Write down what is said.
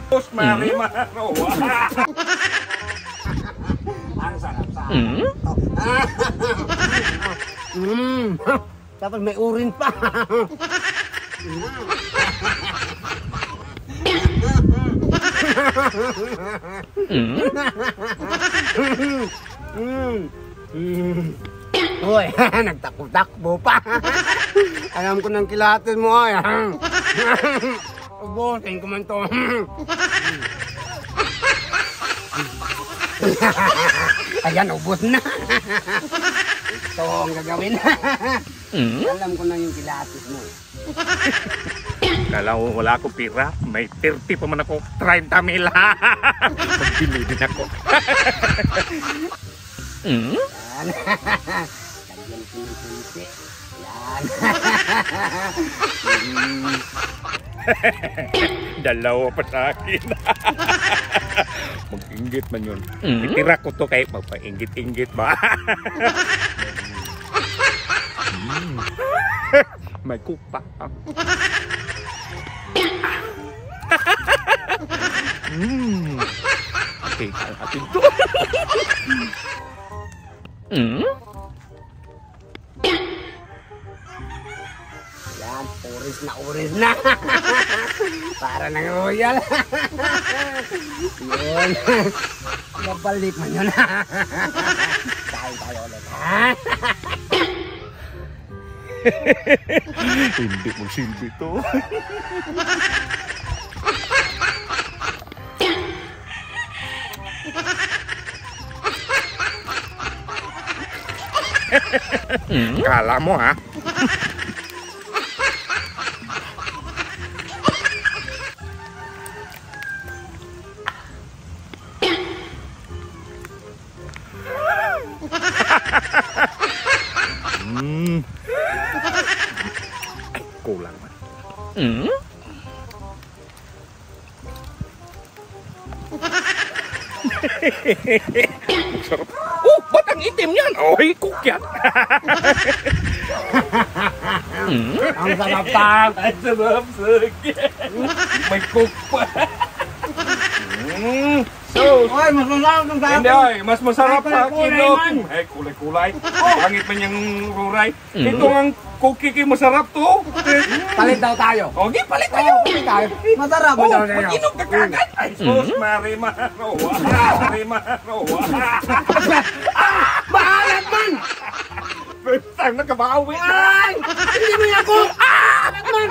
Sus, Marimaro. Ang sarap sa. Tapos may urin pa. Uy, nagtakbo-takbo pa. Alam ko ng kilatin mo ay. Ubusin ko man to. Ayan, ubos na. Ito ang gagawin. Alam ko na yung kilatis mo. Kala mo wala akong pira, may 30 pa man ako, 30 mil. Magbili din ako. Yan. Lagyan ko ng kunti. Yan. Dalawa pa sa akin. Mag-inggit man yun. Itira ko to kahit magpa-inggit-inggit ba? May kupa. Okay, natin to. Yan, uris na. Para ng royal. Yun. Mabalik man yun. Tayo ulit, ha? Hindi mo silbi to. Kala mo ha? Ay, kulang man. Sarap. Oh, ba't ang itim yan? Oh, kukyat. Ang sarap pa. Ang sarap, sige. May cook pa. So, Oy, mas masarap ng hindi ay, mas masarap pa kinok. Ay, kulay-kulay. Oh. Pangit man yung ruray. Ito ang cookie masarap to. Palit daw tayo. Okay, palit tayo. Masarap mo daw sa'yo. Mag-inom ka kagad. Ay, sus, Marimaro. Marimaro. Maalat man! First time nagkabawi. Ay! Hindi mo yan ako! Ah! Alat man!